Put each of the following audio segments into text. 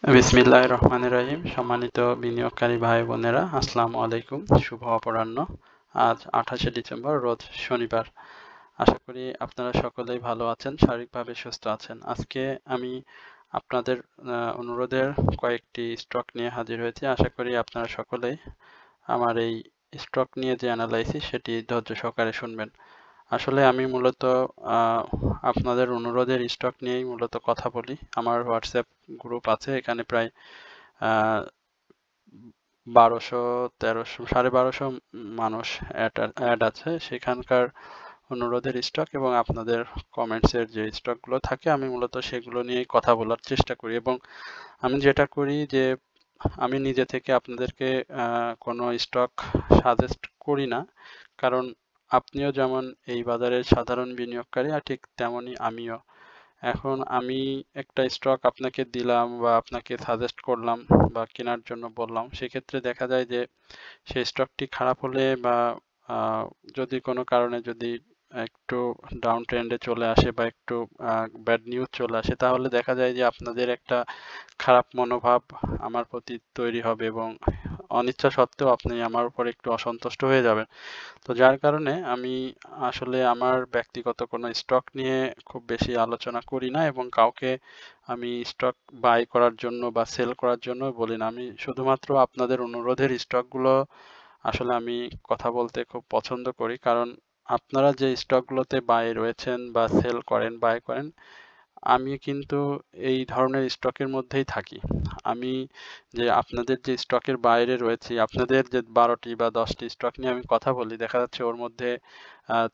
বিসমিল্লাহির রহমানির রহিম। সম্মানিত বিনিয়োগকারী ভাই বোনেরা, আসসালামু আলাইকুম। শুভ অপরাহ্ন। আজ 28শে ডিসেম্বর, রোজ শনিবার। আশা করি আপনারা সকলেই ভালো আছেন, শারীরিকভাবে সুস্থ আছেন। আজকে আমি আপনাদের অনুরোধের কয়েকটি স্টক নিয়ে হাজির হয়েছি। আশা করি আপনারা সকলেই আমার এই স্টক নিয়ে যে অ্যানালাইসিস সেটি ধৈর্য সহকারে শুনবেন। আসলে আমি মূলত আপনাদের অনুরোধের স্টক নিয়েই মূলত কথা বলি। আমার হোয়াটসঅ্যাপ গ্রুপ আছে, এখানে প্রায় 1200-1300 1250 মানুষ অ্যাড আছে। সেখানকার অনুরোধের স্টক এবং আপনাদের কমেন্টসের যে স্টকগুলো থাকে আমি মূলত সেগুলো নিয়েই কথা বলার চেষ্টা করি। এবং আমি যেটা করি যে আমি নিজে থেকে আপনাদেরকে কোনো স্টক সাজেস্ট করি না, কারণ আপনিও যেমন এই বাজারের সাধারণ বিনিয়োগকারী আর ঠিক তেমনই আমিও। এখন আমি একটা স্টক আপনাকে দিলাম বা আপনাকে সাজেস্ট করলাম বা কেনার জন্য বললাম, সেক্ষেত্রে দেখা যায় যে সেই স্টকটি খারাপ হলে বা যদি কোনো কারণে যদি একটু ডাউন ট্রেন্ডে চলে আসে বা একটু ব্যাড নিউজ চলে আসে, তাহলে দেখা যায় যে আপনাদের একটা খারাপ মনোভাব আমার প্রতি তৈরি হবে এবং অনিচ্ছা সত্ত্বেও আপনি আমার উপর একটু অসন্তুষ্ট হয়ে যাবেন। তো যার কারণে আমি আসলে আমার ব্যক্তিগত কোনো স্টক নিয়ে খুব বেশি আলোচনা করি না এবং কাউকে আমি স্টক বাই করার জন্য বা সেল করার জন্য বলি না। আমি শুধুমাত্র আপনাদের অনুরোধের স্টকগুলো আসলে আমি কথা বলতে খুব পছন্দ করি, কারণ আপনারা যে স্টকগুলোতে বাই রয়েছেন বা সেল করেন, বাই করেন, আমি কিন্তু এই ধরনের স্টকের মধ্যেই থাকি। আমি যে আপনাদের যে স্টকের বাইরে রয়েছি, আপনাদের যে 12টি বা 10টি স্টক নিয়ে আমি কথা বলি, দেখা যাচ্ছে ওর মধ্যে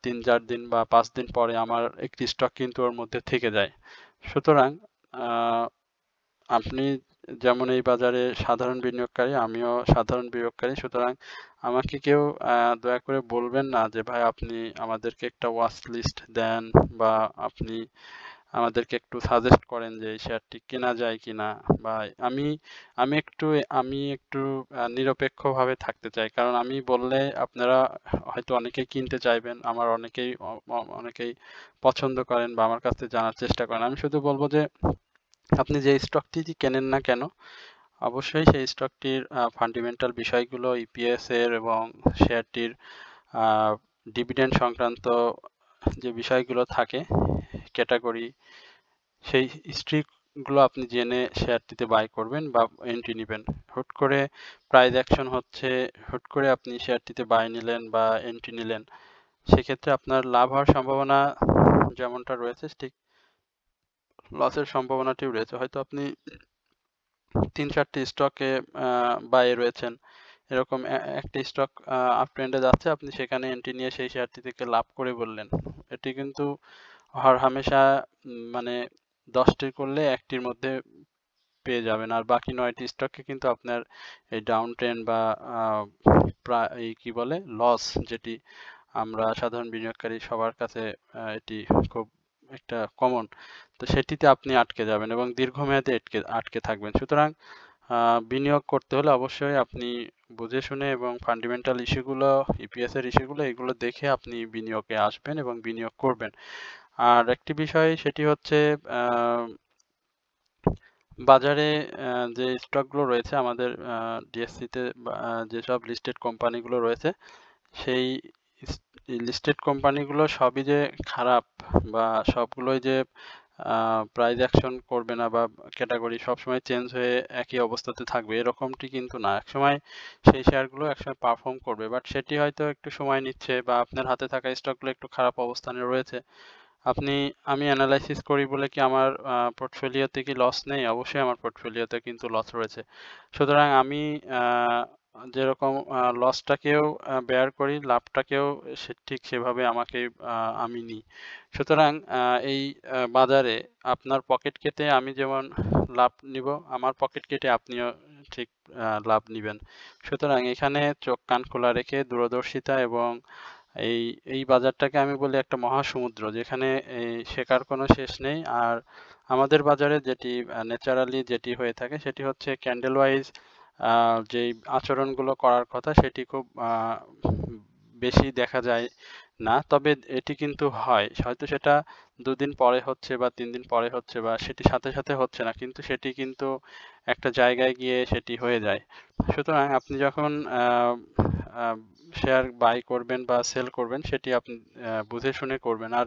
3-4 দিন বা 5 দিন পরে আমার একটি স্টক কিন্তু ওর মধ্যে থেকে যায়। সুতরাং আহ, আপনি যেমন এই বাজারে সাধারণ বিনিয়োগকারী, আমিও সাধারণ বিনিয়োগকারী। সুতরাং আমাকে কেউ দয়া করে বলবেন না যে ভাই আপনি আমাদেরকে একটা ওয়াচ লিস্ট দেন বা আপনি আমাদেরকে একটু সাজেস্ট করেন যে এই শেয়ারটি কেনা যায় কিনা। বা আমি আমি একটু আমি একটু নিরপেক্ষভাবে থাকতে চাই, কারণ আমি বললে আপনারা হয়তো অনেকেই কিনতে চাইবেন, আমার অনেকেই পছন্দ করেন বা আমার কাছ থেকে জানার চেষ্টা করেন। আমি শুধু বলবো যে আপনি যে স্টকটি কেনেন না কেন, অবশ্যই সেই স্টকটির ফান্ডামেন্টাল বিষয়গুলো, ইপিএস এর এবং শেয়ারটির ডিভিডেন্ড সংক্রান্ত যে বিষয়গুলো থাকে, ক্যাটাগরি, সেই হিস্ট্রিগুলো আপনি জেনে শেয়ারটিতে বাই করবেন বা এন্ট্রি নেবেন। হুট করে প্রাইস অ্যাকশন হচ্ছে, হুট করে আপনি শেয়ারটিতে বাই নিলেন বা এন্ট্রি নিলেন, সেক্ষেত্রে আপনার লাভ হওয়ার সম্ভাবনা যেমনটা রয়েছে, ঠিক লসের সম্ভাবনাটিও রয়েছে। হয়তো আপনি 3-4টি স্টকে বাই রয়েছেন, এরকম একটি স্টক আপ ট্রেন্ডে যাচ্ছে, আপনি সেখানে এন্ট্রি নিয়ে সেই শেয়ারটি থেকে লাভ করে বললেন। এটি কিন্তু হর হামেশা মানে 10টির করলে একটির মধ্যে পেয়ে যাবেন, আর বাকি 9টি স্টককে কিন্তু আপনার এই ডাউন ট্রেন্ড বা এই কি বলে লস, যেটি আমরা সাধারণ বিনিয়োগকারী সবার কাছে এটি খুব একটা কমন, তো সেটিতে আপনি আটকে যাবেন এবং দীর্ঘমেয়াদে আটকে থাকবেন। সুতরাং বিনিয়োগ করতে হলে অবশ্যই আপনি বুঝে শুনে এবং ফান্ডামেন্টাল ইস্যুগুলো, ইপিএস এর ইস্যুগুলো, এগুলো দেখে আপনি বিনিয়োগে আসবেন এবং বিনিয়োগ করবেন। আর একটি বিষয়, সেটি হচ্ছে বাজারে যে স্টকগুলো রয়েছে আমাদের ডিএসসিতে, যেসব লিস্টেড কোম্পানিগুলো রয়েছে, সেই লিস্টেড কোম্পানিগুলো সবই যে খারাপ বা সবগুলোই যে প্রাইস অ্যাকশন করবে না বা ক্যাটাগরি সবসময় চেঞ্জ হয়ে একই অবস্থাতে থাকবে, এরকমটি কিন্তু না। একসময় সেই শেয়ারগুলো একসময় পারফর্ম করবে, বাট সেটি হয়তো একটু সময় নিচ্ছে বা আপনার হাতে থাকা স্টকগুলো একটু খারাপ অবস্থানে রয়েছে। আমি অ্যানালাইসিস করি বলে কি আমার পোর্টফোলিওতে কি লস নেই? অবশ্যই আমার পোর্টফোলিওতে কিন্তু লস রয়েছে। সুতরাং আমি যেরকম লসটাকেও বেয়ার করি, লাভটাকেও ঠিক সেভাবে আমি নিই। সুতরাং এই বাজারে আপনার পকেট কেটে আমি যেমন লাভ নিব, আমার পকেট কেটে আপনিও ঠিক লাভ নিবেন। সুতরাং এখানে চোখ কান খোলা রেখে দূরদর্শিতা এবং এই এই বাজারটাকে আমি বলি একটা মহাসমুদ্র, যেখানে এই শেখার কোনো শেষ নেই। আর আমাদের বাজারে যেটি ন্যাচারালি যেটি হয়ে থাকে, সেটি হচ্ছে ক্যান্ডেল ওয়াইজ যেই আচরণগুলো করার কথা, সেটি খুব বেশি দেখা যায় না, তবে এটি কিন্তু হয়। হয়তো সেটা ২ দিন পরে হচ্ছে বা ৩ দিন পরে হচ্ছে বা সেটি সাথে, সাথে হচ্ছে না। কিন্তু সেটি কিন্তু একটা জায়গায় গিয়ে সেটি হয়ে যায়। সুতরাং আপনি যখন আ আ শেয়ার বাই করবেন বা সেল করবেন সেটি আপনি বুঝে শুনে করবেন। আর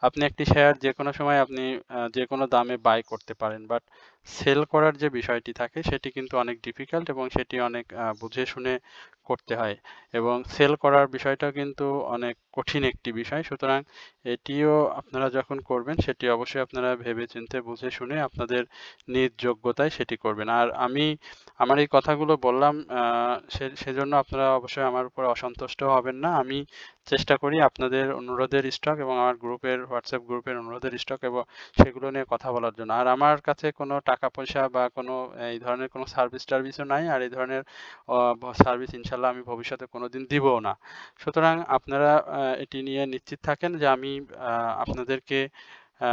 আপনি একটি শেয়ার যেকোনো সময় আপনি যেকোনো দামে বাই করতে পারেন। বাট সেল করার যে বিষয়টি থাকে সেটি কিন্তু অনেক ডিফিকাল্ট এবং সেটি অনেক বুঝে শুনে করতে হয়। এবং সেল করার বিষয়টাও কিন্তু অনেক কঠিন একটি বিষয়। সুতরাং এটিও আপনারা যখন করবেন সেটি অবশ্যই আপনারা ভেবেচিন্তে বুঝে শুনে আপনাদের নিজ যোগ্যতায় সেটি করবেন। আর আমি আমার এই কথাগুলো বললাম সেজন্য আপনারা অবশ্যই আমার উপর অসন্তুষ্ট হবেন না। আমি চেষ্টা করি আপনাদের অনুরোধের স্টক এবং আমার গ্রুপের হোয়াটসঅ্যাপ গ্রুপের অনুরোধের স্টক এবং সেগুলো নিয়ে কথা বলার জন্য। আর আমার কাছে কোনো টাকা পয়সা বা কোনো এই ধরনের কোনো সার্ভিস-টার্ভিসও নাই। আর এই ধরনের সার্ভিস ইনশাআল্লাহ আমি ভবিষ্যতে কোনোদিন দিবও না। সুতরাং আপনারা এটি নিয়ে নিশ্চিত থাকেন যে আমি আপনাদেরকে আ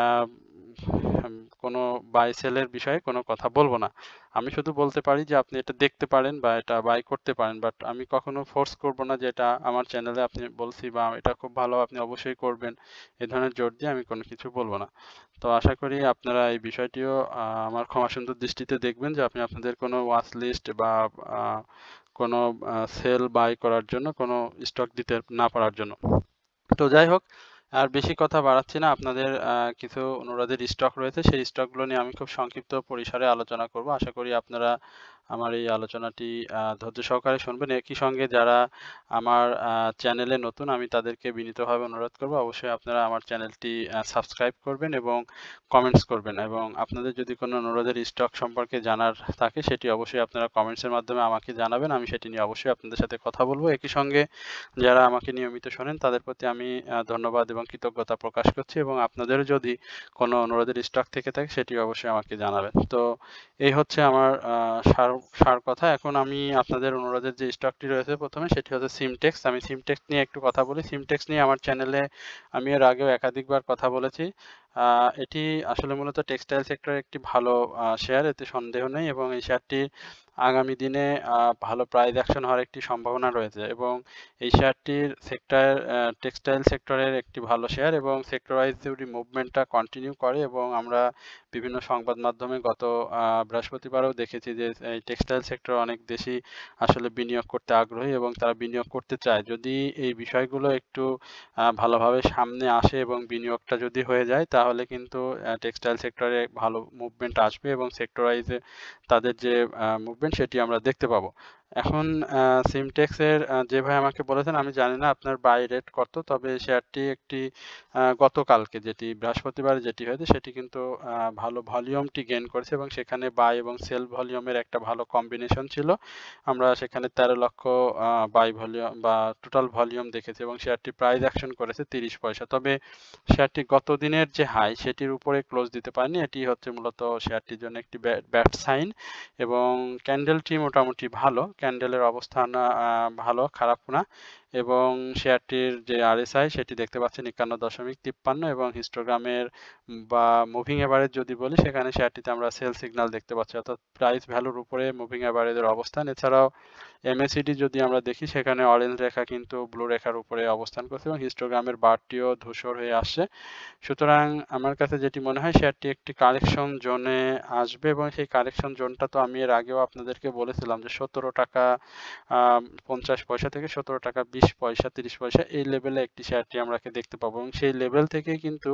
কোনো বাই সেলের বিষয়ে কোনো কথা বলব না। আমি শুধু বলতে পারি যে আপনি এটা দেখতে পারেন বা এটা বাই করতে পারেন। বাট আমি কখনো ফোর্স করব না যে এটা আমার চ্যানেলে আপনি বলছি বা এটা খুব ভালো আপনি অবশ্যই করবেন। এ ধরনের জোর দিয়ে আমি কোনো কিছু বলব না। তো আশা করি আপনারা এই বিষয়টিও আমার ক্ষমাসুন্দর দৃষ্টিতে দেখবেন যে আপনি আপনাদের কোনো ওয়াচ লিস্ট বা আ কোনো সেল বাই করার জন্য কোনো স্টক দিতে না পারার জন্য। তো যাই হোক, আর বেশি কথা বাড়াচ্ছি না। আপনাদের কিছু অনুরোধের স্টক রয়েছে। সেই স্টকগুলো নিয়ে আমি খুব সংক্ষিপ্ত পরিসরে আলোচনা করব। আশা করি আপনারা আমার এই আলোচনাটি ধৈর্য সহকারে শুনবেন। একই সঙ্গে যারা আমার চ্যানেলে নতুন আমি তাদেরকে বিনীতভাবে অনুরোধ করব অবশ্যই আপনারা আমার চ্যানেলটি সাবস্ক্রাইব করবেন এবং কমেন্টস করবেন এবং আপনাদের যদি কোনো অনুরোধের স্টক সম্পর্কে জানার থাকে সেটি অবশ্যই আপনারা কমেন্টসের মাধ্যমে আমাকে জানাবেন। আমি সেটি নিয়ে অবশ্যই আপনাদের সাথে কথা বলব। একই সঙ্গে যারা আমাকে নিয়মিত শোনেন তাদের প্রতি আমি ধন্যবাদ এবং কৃতজ্ঞতা প্রকাশ করছি এবং আপনাদেরও যদি কোনো অনুরোধের স্টক থেকে থাকে সেটি অবশ্যই আমাকে জানাবেন। তো এই হচ্ছে আমার সার কথা। এখন আমি আপনাদের অনুরোধের যে স্টকটি রয়েছে প্রথমে সেটি হচ্ছে সিমটেক্স। আমি সিমটেক্স নিয়ে একটু কথা বলি। সিমটেক্স নিয়ে আমার চ্যানেলে আমি এর আগেও একাধিকবার কথা বলেছি। এটি আসলে মূলত টেক্সটাইল সেক্টরের একটি ভালো শেয়ার, এতে সন্দেহ নেই এবং এই শেয়ারটি আগামী দিনে ভালো প্রাইস অ্যাকশন হওয়ার একটি সম্ভাবনা রয়েছে এবং এই শেয়ারটির টেক্সটাইল সেক্টরের একটি ভালো শেয়ার এবং সেক্টর ওয়াইজ যদি মুভমেন্টটা কন্টিনিউ করে এবং আমরা বিভিন্ন সংবাদ মাধ্যমে গত বৃহস্পতিবারও দেখেছি যে এই টেক্সটাইল সেক্টর অনেক দেশই আসলে বিনিয়োগ করতে আগ্রহী এবং তারা বিনিয়োগ করতে চায়। যদি এই বিষয়গুলো একটু ভালোভাবে সামনে আসে এবং বিনিয়োগটা যদি হয়ে যায় তাহলে কিন্তু টেক্সটাইল সেক্টরে ভালো মুভমেন্ট আসবে এবং সেক্টর ওয়াইজে তাদের যে মুভমেন্ট সেটি আমরা দেখতে পাবো। এখন সিমটেক্সের যে ভাই আমাকে বলেছেন আমি জানি না আপনার বাই রেট কত, তবে শেয়ারটি একটি গতকালকে যেটি বৃহস্পতিবার যেটি হয়েছে সেটি কিন্তু ভালো ভলিউমটি গেইন করেছে এবং সেখানে বাই এবং সেল ভলিউমের একটা ভালো কম্বিনেশন ছিল। আমরা সেখানে ১৩ লক্ষ বাই ভলিউম বা টোটাল ভলিউম দেখেছি এবং শেয়ারটি প্রাইস অ্যাকশন করেছে ৩০ পয়সা। তবে শেয়ারটি গত দিনের যে হাই সেটির উপরে ক্লোজ দিতে পারেনি। এটি হচ্ছে মূলত শেয়ারটির জন্য একটি ব্যাড সাইন এবং ক্যান্ডেলটি মোটামুটি ভালো। ক্যান্ডেলের অবস্থান ভালো, খারাপ না এবং শেয়ারটির যে RSI সেটি দেখতে পাচ্ছেন ৫১.৫৩ এবং হিস্টোগ্রামের বা মুভিং এভারেজ যদি বলি সেখানে শেয়ারটিতে আমরা সেল সিগন্যাল দেখতে পাচ্ছি, অর্থাৎ প্রাইস ভ্যালুর উপরে মুভিং এভারেজের অবস্থান। এছাড়াও MACD যদি আমরা দেখি সেখানে অরেঞ্জ রেখা কিন্তু ব্লু রেখার উপরে অবস্থান করছে এবং হিস্টোগ্রামের বারটিও ধূসর হয়ে আসছে। সুতরাং আমার কাছে যেটি মনে হয় শেয়ারটি একটি কারেকশন জোনে আসবে এবং সেই কারেকশন জোনটা তো আমি এর আগেও আপনাদেরকে বলেছিলাম যে ১৭ টাকা ৫০ পয়সা থেকে ১৭ টাকা ২০ পয়সা ৩০ পয়সা এই লেভেলে একটি শেয়ারটি আমরা দেখতে পাবো এবং সেই লেভেল থেকেই কিন্তু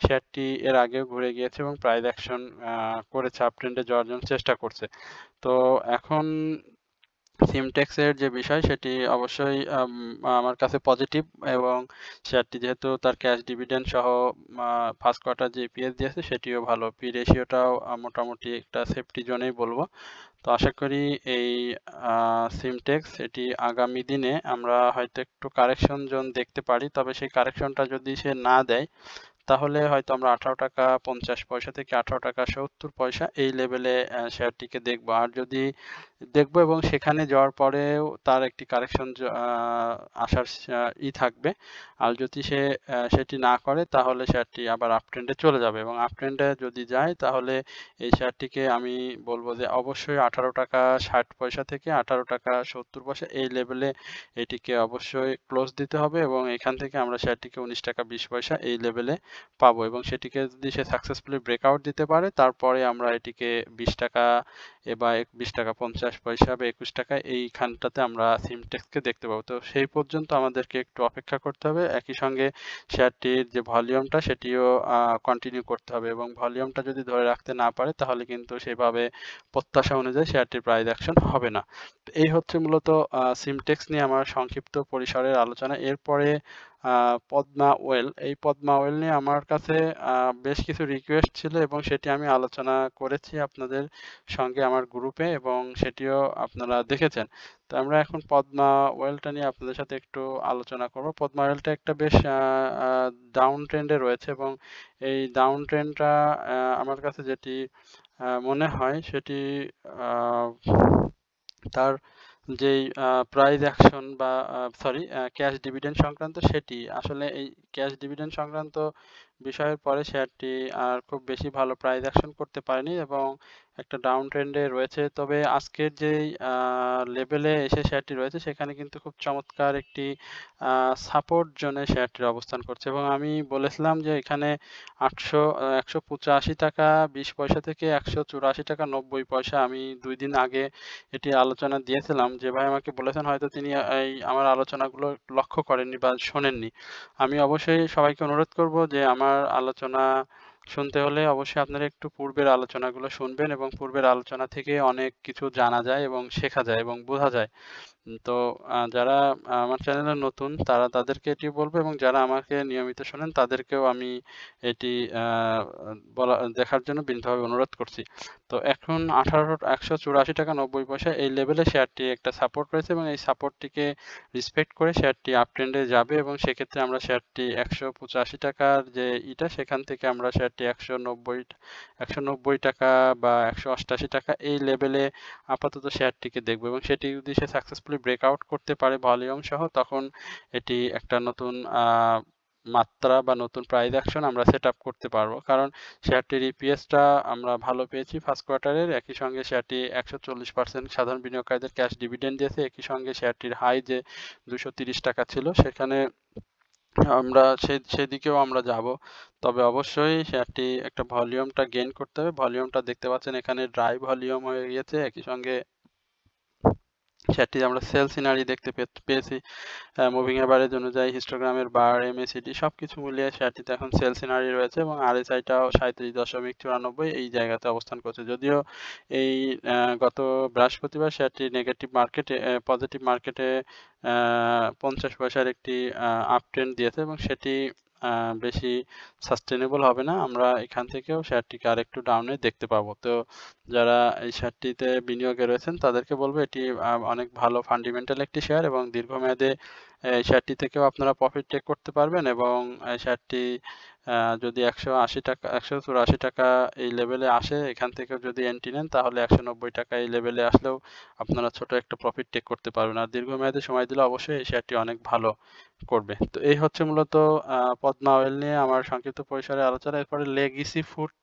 শেয়ারটি এর আগেও ঘুরে গিয়েছে এবং প্রাইস অ্যাকশন করেছে, আপ ট্রেন্ডে যাওয়ার জন্য চেষ্টা করছে। তো এখন সিমটেক্সের যে বিষয় সেটি অবশ্যই আমার কাছে পজিটিভ এবং শেয়ারটি যেহেতু তার ক্যাশ ডিভিডেন্ড সহ ফার্স্ট কোয়ার্টার যে EPS দিয়েছে সেটিও ভালো। পি রেশিওটাও মোটামুটি একটা সেফটি জোনেই বলবো। তো আশা করি এই সিমটেক্স এটি আগামী দিনে আমরা হয়তো একটু কারেকশন জোন দেখতে পারি, তবে সেই কারেকশনটা যদি সে না দেয় তাহলে হয়তো আমরা 18 টাকা 50 পয়সা থেকে 18 টাকা 70 পয়সা এই লেভেলে শেয়ারটিকে দেখব। আর যদি দেখব এবং সেখানে যাওয়ার পরেও তার একটি কারেকশন আসার থাকবে। আর যদি সে সেটি না করে তাহলে শেয়ারটি আবার আপ ট্রেন্ডে চলে যাবে এবং আপ ট্রেন্ডে যদি যায় তাহলে এই শেয়ারটিকে আমি বলবো যে অবশ্যই 18 টাকা 60 পয়সা থেকে 18 টাকা 70 পয়সা এই লেভেলে এটিকে অবশ্যই ক্লোজ দিতে হবে এবং এখান থেকে আমরা শেয়ারটিকে 19 টাকা 20 পয়সা এই লেভেলে পাবো এবং সেটিকে যদি সে সাকসেসফুলি ব্রেকআউট দিতে পারে তারপরে আমরা এটিকে 20 টাকা বা 20 টাকা 50 পয়সা বা 21 টাকা এইখানটাতে আমরা সিমটেক্সকে দেখতে পাবো। তো সেই পর্যন্ত আমাদেরকে একটু অপেক্ষা করতে হবে। একই সঙ্গে শেয়ারটির যে ভলিউমটা সেটিও কন্টিনিউ করতে হবে এবং ভলিউমটা যদি ধরে রাখতে না পারে তাহলে কিন্তু সেভাবে প্রত্যাশা অনুযায়ী শেয়ারটির প্রাইস অ্যাকশন হবে না। এই হচ্ছে মূলত সিমটেক্স নিয়ে আমার সংক্ষিপ্ত পরিসরের আলোচনা। এরপরে পদ্মা ওয়েল, এই পদ্মা ওয়েল নিয়ে আমার কাছে বেশ কিছু রিকোয়েস্ট ছিল এবং সেটি আমি আলোচনা করেছি আপনাদের সঙ্গে আমার গ্রুপে এবং সেটিও আপনারা দেখেছেন। তো আমরা এখন পদ্মা ওয়েলটা নিয়ে আপনাদের সাথে একটু আলোচনা করব। পদ্মা ওয়েলটা একটা বেশ ডাউন ট্রেন্ডে রয়েছে এবং এই ডাউন ট্রেন্ডটা আমার কাছে যেটি মনে হয় সেটি তার যেই প্রাইস অ্যাকশন বা সরি ক্যাশ ডিভিডেন্ড সংক্রান্ত সেটি আসলে এই ক্যাশ ডিভিডেন্ড সংক্রান্ত বিষয়ের পরে শেয়ারটি আর খুব বেশি ভালো প্রাইস অ্যাকশন করতে পারেনি এবং একটা ডাউন ট্রেন্ডে রয়েছে। তবে আজকের যেই লেভেলে এসে শেয়ারটি রয়েছে সেখানে কিন্তু খুব চমৎকার একটি সাপোর্ট জোনে শেয়ারটির অবস্থান করছে এবং আমি বলেছিলাম যে এখানে 185 টাকা 20 পয়সা থেকে 184 টাকা 90 পয়সা আমি 2 দিন আগে এটি আলোচনা দিয়েছিলাম। যে ভাই আমাকে বলেছেন হয়তো তিনি এই আমার আলোচনাগুলো লক্ষ্য করেননি বা শোনেননি। আমি অবশ্যই সবাইকে অনুরোধ করব যে আমার আলোচনা শুনতে হলে অবশ্যই আপনারা একটু পূর্বের আলোচনাগুলো শুনবেন এবং পূর্বের আলোচনা থেকে অনেক কিছু জানা যায় এবং শেখা যায় এবং বোঝা যায়। তো যারা আমার চ্যানেলে নতুন তারা তাদেরকে এটি বলবো এবং যারা আমাকে নিয়মিত শোনেন তাদেরকেও আমি এটি দেখার জন্য বিনীতভাবে অনুরোধ করছি। তো এখন 184 টাকা 90 পয়সা এই লেভেলে শেয়ারটি একটা সাপোর্ট রয়েছে এবং এই সাপোর্টটিকে রেসপেক্ট করে শেয়ারটি আপ ট্রেন্ডে যাবে এবং সেক্ষেত্রে আমরা শেয়ারটি 185 টাকার যে সেখান থেকে আমরা শেয়ারটি 190 টাকা বা 188 টাকা এই লেভেলে আপাতত শেয়ারটিকে দেখব এবং সেটি যদি সে সাকসেসফুলি ব্রেকআউট করতে পারে ভলিউম সহ তখন এটি একটা নতুন মাত্রা বা নতুন প্রাইস অ্যাকশন আমরা সেট আপ করতে পারবো। কারণ শেয়ারটির ইপিএসটা আমরা ভালো পেয়েছি ফার্স্ট কোয়ার্টারের, একই সঙ্গে শেয়ারটি 140% সাধারণ বিনিয়োগকারীদের ক্যাশ ডিভিডেন্ড দিয়েছে, একই সঙ্গে শেয়ারটির হাই যে 230 টাকা ছিল সেখানে আমরা সেদিকেও আমরা যাব। তবে অবশ্যই শেয়ারটি একটা ভলিউমটা গেইন করতে হবে। ভলিউমটা দেখতে পাচ্ছেন এখানে ড্রাই ভলিউম হয়ে গিয়েছে, একই সঙ্গে শেয়ারটি আমরা সেল সিনারি দেখতে পেয়েছি। মুভিং এভারেজ অনুযায়ী হিস্টোগ্রামের বার এমএসিডি সবকিছু মিলিয়ে শেয়ারটিতে এখন সেল সিনারি রয়েছে এবং আরএসআইটাও 37.94 এই জায়গাতে অবস্থান করছে। যদিও এই গত বৃহস্পতিবার শেয়ারটি নেগেটিভ মার্কেটে পজিটিভ মার্কেটে 50 পয়সার একটি আপ ট্রেন্ড দিয়েছে এবং সেটি বেশি সাস্টেনেবল হবে না। আমরা এখান থেকেও শেয়ারটিকে আরেকটু ডাউনে দেখতে পাবো। তো যারা এই শেয়ারটিতে বিনিয়োগে রয়েছেন তাদেরকে বলবো এটি অনেক ভালো ফান্ডামেন্টাল একটি শেয়ার এবং দীর্ঘমেয়াদে এই শেয়ারটি থেকেও আপনারা প্রফিট টেক করতে পারবেন এবং এই শেয়ারটি যদি 180 টাকা 184 টাকা এই লেভেলে আসে এখান থেকেও যদি এন্ট্রি নেন তাহলে 190 টাকা এই লেভেলে আসলেও আপনারা ছোট একটা প্রফিট টেক করতে পারবেন। আর দীর্ঘমেয়াদে সময় দিলে অবশ্যই এই শেয়ারটি অনেক ভালো করবে। তো এই হচ্ছে মূলত পদ্মা অয়েল নিয়ে আমার সংক্ষিপ্ত পরিসরে আলোচনা। এরপরে লেগেসি ফুড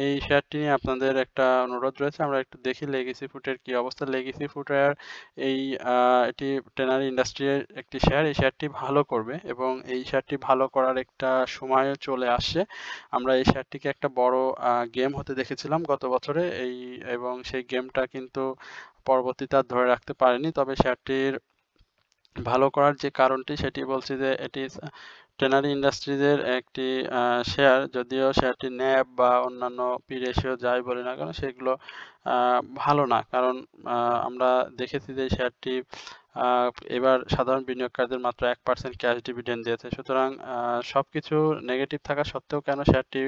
এই শেয়ারটি নিয়ে আপনাদের একটা অনুরোধ রয়েছে, আমরা একটু দেখি লেগেসি ফুডের কি অবস্থা। লেগেসি ফুডের এই এটি টেনারি ইন্ডাস্ট্রির একটি শেয়ার, এই শেয়ারটি ভালো করবে এবং এই শেয়ারটি ভালো করার একটা সময় চলে আসছে। আমরা এই শেয়ারটিকে একটা বড় গেম হতে দেখেছিলাম গত বছরে এবং সেই গেমটা কিন্তু পরবর্তীতে আর ধরে রাখতে পারেনি। তবে শেয়ারটির ভালো করার যে কারণটি সেটি বলছি যে এটি টেনারি ইন্ডাস্ট্রিজের একটি শেয়ার, যদিও শেয়ারটি ন্যাব বা অন্যান্য পি রেশিও যাই বলি না কেন সেগুলো ভালো না, কারণ আমরা দেখেছি যে শেয়ারটি এবার সাধারণ বিনিয়োগকারীদের মাত্র 1% ক্যাশ ডিভিডেন্ড দিয়েছে। সুতরাং সবকিছু নেগেটিভ থাকা সত্ত্বেও কেন শেয়ারটি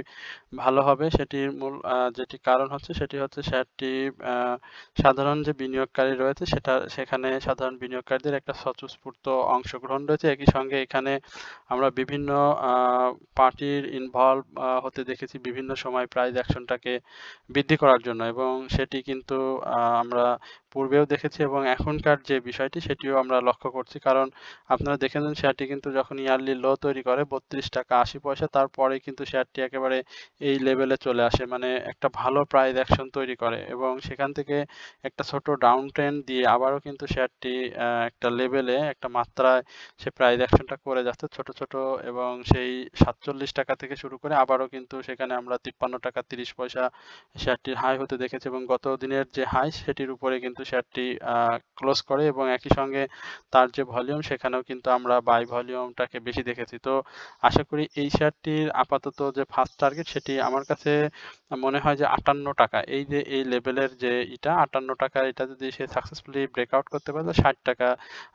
ভালো হবে সেটির মূল যেটি কারণ হচ্ছে সেটি হচ্ছে শেয়ারটি সাধারণ যে বিনিয়োগকারী রয়েছে সেখানে সাধারণ বিনিয়োগকারীদের একটা স্বতঃস্ফূর্ত অংশগ্রহণ রয়েছে। একই সঙ্গে এখানে আমরা বিভিন্ন পার্টির ইনভলভ হতে দেখেছি বিভিন্ন সময় প্রাইস অ্যাকশনটাকে বৃদ্ধি করার জন্য, এবং সেটি কিন্তু আমরা পূর্বেও দেখেছি এবং এখনকার যে বিষয়টি সেটিও আমরা লক্ষ্য করছি। কারণ আপনারা দেখেছেন শেয়ারটি কিন্তু যখন ইয়ারলি লো তৈরি করে 32 টাকা 80 পয়সা, তারপরে কিন্তু শেয়ারটি একেবারে এই লেভেলে চলে আসে, মানে একটা ভালো প্রাইস অ্যাকশন তৈরি করে এবং সেখান থেকে একটা ছোট ডাউন ট্রেন্ড দিয়ে আবারও কিন্তু শেয়ারটি একটা লেভেলে একটা মাত্রায় সে প্রাইস অ্যাকশনটা করে যাচ্ছে ছোট ছোট, এবং সেই 47 টাকা থেকে শুরু করে আবারও কিন্তু সেখানে আমরা 53 টাকা 30 পয়সা শেয়ারটির হাই হতে দেখেছি এবং গত দিনের যে হাই সেটির উপরে কিন্তু শেয়ারটি ক্লোজ করে, এবং একই সঙ্গে তার যে ভলিউম সেখানেও কিন্তু আমরা বাই ভলিউমটাকে বেশি দেখেছি। তো আশা করি এই শেয়ারটির আপাতত যে ফার্স্ট টার্গেট সেটি আমার কাছে মনে হয় যে 58 টাকা, এই যে এই লেভেলের যে 58 টাকা, এটা যদি সে সাকসেসফুলি ব্রেকআউট করতে পারে 60 টাকা